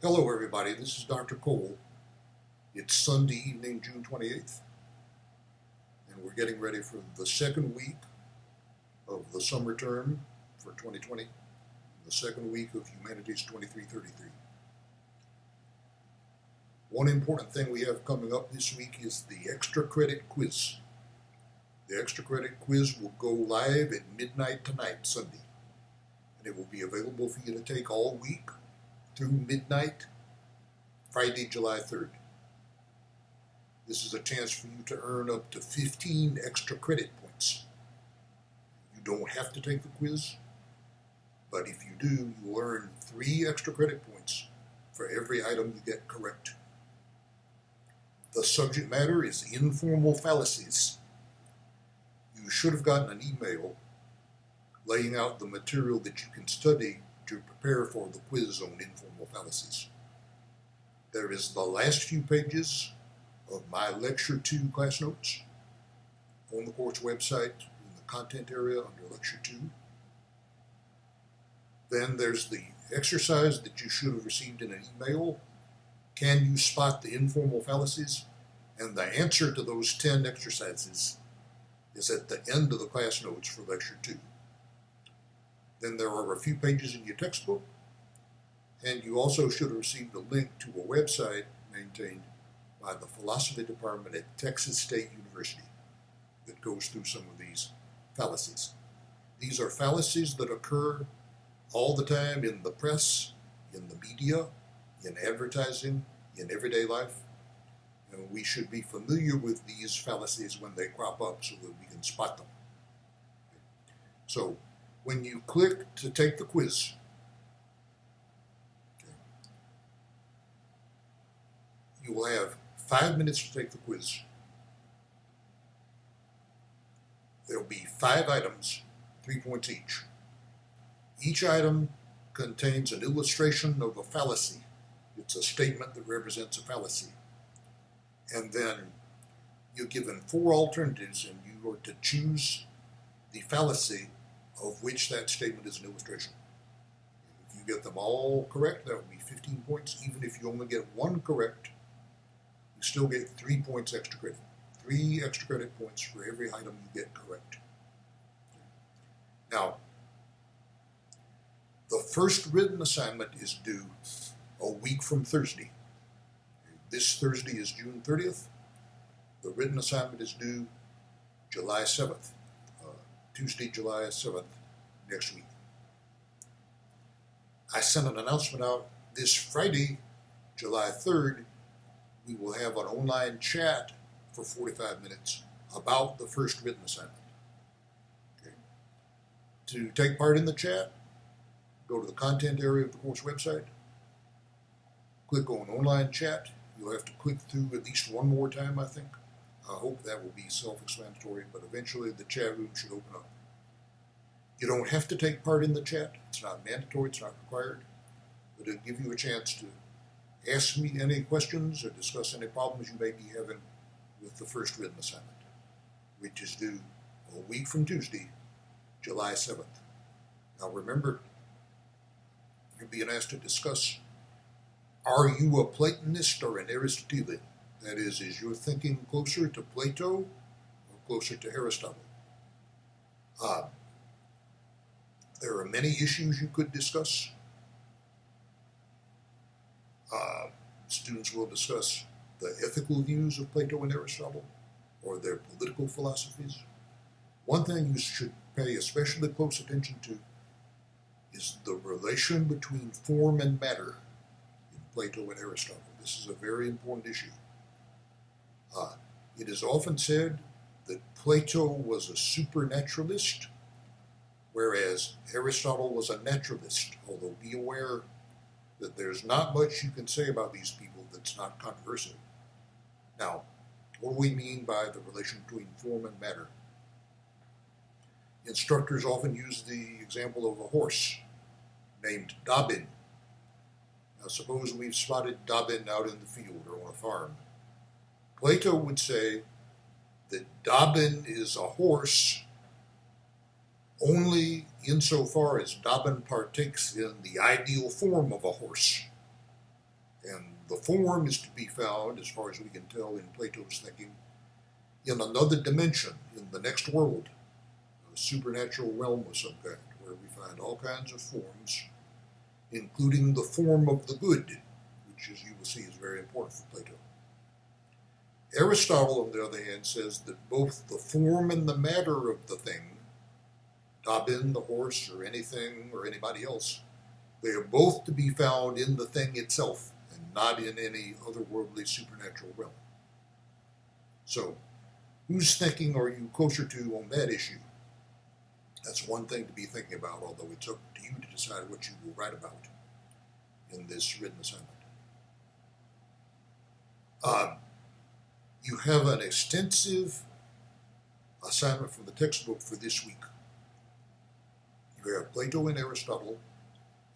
Hello, everybody. This is Dr. Cole. It's Sunday evening, June 28th, and we're getting ready for the second week of the summer term for 2020, the second week of Humanities 2333. One important thing we have coming up this week is the extra credit quiz. The extra credit quiz will go live at midnight tonight, Sunday, and it will be available for you to take all week through midnight, Friday, July 3rd. This is a chance for you to earn up to 15 extra credit points. You don't have to take the quiz, but if you do, you'll earn 3 extra credit points for every item you get correct. The subject matter is informal fallacies. You should have gotten an email laying out the material that you can study to prepare for the quiz on informal fallacies. There is the last few pages of my Lecture 2 class notes on the course website in the content area under Lecture 2. Then there's the exercise that you should have received in an email. Can you spot the informal fallacies? And the answer to those 10 exercises is at the end of the class notes for Lecture 2. Then there are a few pages in your textbook, and you also should have received a link to a website maintained by the Philosophy Department at Texas State University that goes through some of these fallacies. These are fallacies that occur all the time in the press, in the media, in advertising, in everyday life. And we should be familiar with these fallacies when they crop up so that we can spot them. So when you click to take the quiz, you will have 5 minutes to take the quiz. There will be 5 items, 3 points each. Each item contains an illustration of a fallacy. It's a statement that represents a fallacy. And then you're given 4 alternatives, and you are to choose the fallacy of which that statement is an illustration. If you get them all correct, that would be 15 points. Even if you only get 1 correct, you still get 3 points extra credit. 3 extra credit points for every item you get correct. Now, the first written assignment is due a week from Thursday. This Thursday is June 30th. The written assignment is due July 7th, Tuesday, July 7th, next week. I sent an announcement out this Friday, July 3rd. We will have an online chat for 45 minutes about the first written assignment. Okay. To take part in the chat, go to the content area of the course website, click on online chat. You'll have to click through at least one more time, I think. I hope that will be self-explanatory, but eventually the chat room should open up. You don't have to take part in the chat. It's not mandatory, it's not required, but it'll give you a chance to ask me any questions or discuss any problems you may be having with the first written assignment, which is due a week from Tuesday, July 7th. Now remember, you're being asked to discuss, are you a Platonist or an Aristotelian? That is your thinking closer to Plato or closer to Aristotle? There are many issues you could discuss. Students will discuss the ethical views of Plato and Aristotle or their political philosophies. One thing you should pay especially close attention to is the relation between form and matter in Plato and Aristotle. This is a very important issue. It is often said that Plato was a supernaturalist, whereas Aristotle was a naturalist, although be aware that there's not much you can say about these people that's not controversial. Now, what do we mean by the relation between form and matter? Instructors often use the example of a horse named Dobbin. Now, suppose we've spotted Dobbin out in the field or on a farm. Plato would say that Dobbin is a horse only insofar as Dobbin partakes in the ideal form of a horse. And the form is to be found, as far as we can tell in Plato's thinking, in another dimension, in the next world, a supernatural realm of some kind, where we find all kinds of forms, including the form of the good, which, as you will see, is very important for Plato. Aristotle, on the other hand, says that both the form and the matter of the thing, Dobbin, the horse, or anything, or anybody else, they are both to be found in the thing itself, and not in any otherworldly supernatural realm. So, whose thinking are you closer to on that issue? That's one thing to be thinking about, although it's up to you to decide what you will write about in this written assignment. You have an extensive assignment from the textbook for this week. You have Plato and Aristotle,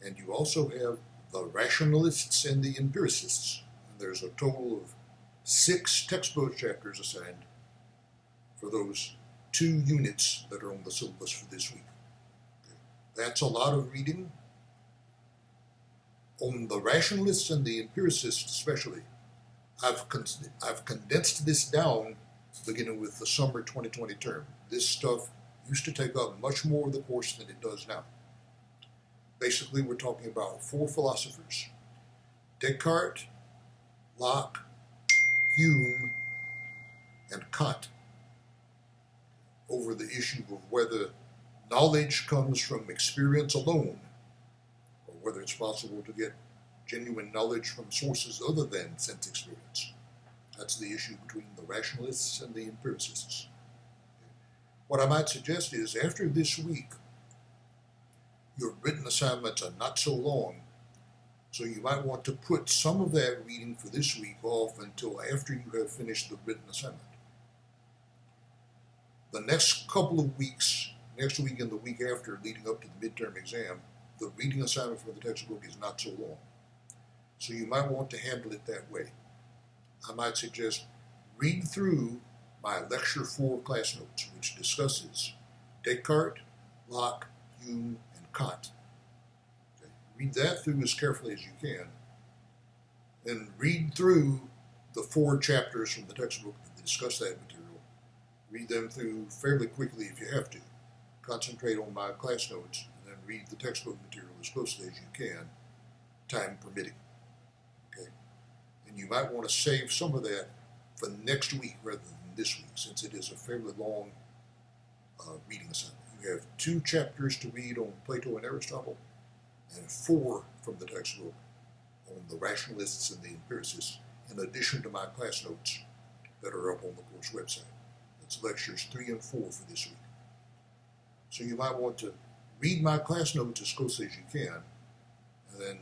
and you also have the rationalists and the empiricists. And there's a total of 6 textbook chapters assigned for those 2 units that are on the syllabus for this week. Okay. That's a lot of reading. On the rationalists and the empiricists especially, I've condensed this down beginning with the summer 2020 term. This stuff used to take up much more of the course than it does now. Basically, we're talking about 4 philosophers: Descartes, Locke, Hume, and Kant, over the issue of whether knowledge comes from experience alone, or whether it's possible to get genuine knowledge from sources other than sense experience. That's the issue between the rationalists and the empiricists. What I might suggest is, after this week, your written assignments are not so long, so you might want to put some of that reading for this week off until after you have finished the written assignment. The next couple of weeks, next week and the week after, leading up to the midterm exam, the reading assignment for the textbook is not so long. So you might want to handle it that way. I might suggest read through my Lecture 4 class notes, which discusses Descartes, Locke, Hume, and Kant. Okay. Read that through as carefully as you can, and read through the 4 chapters from the textbook that discuss that material. Read them through fairly quickly if you have to. Concentrate on my class notes, and then read the textbook material as closely as you can, time permitting. Okay? And you might want to save some of that for next week rather than this week, since it is a fairly long reading assignment. You have 2 chapters to read on Plato and Aristotle, and 4 from the textbook on the rationalists and the empiricists, in addition to my class notes that are up on the course website. That's lectures 3 and 4 for this week. So you might want to read my class notes as closely as you can, and then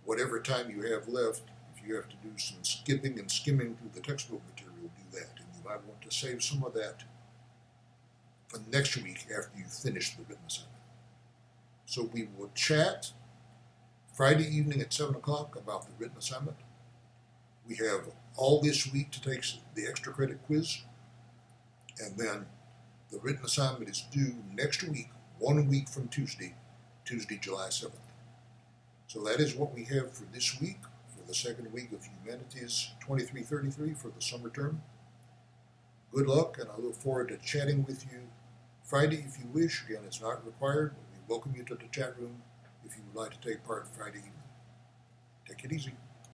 whatever time you have left, if you have to do some skipping and skimming through the textbook material, do that. And you might want to save some of that for next week after you finish the written assignment. So we will chat Friday evening at 7 o'clock about the written assignment. We have all this week to take the extra credit quiz, and then the written assignment is due next week, 1 week from Tuesday, July 7th. So that is what we have for this week, for the second week of Humanities 2333 for the summer term. Good luck, and I look forward to chatting with you Friday if you wish. Again, it's not required, but we welcome you to the chat room if you would like to take part Friday evening. Take it easy.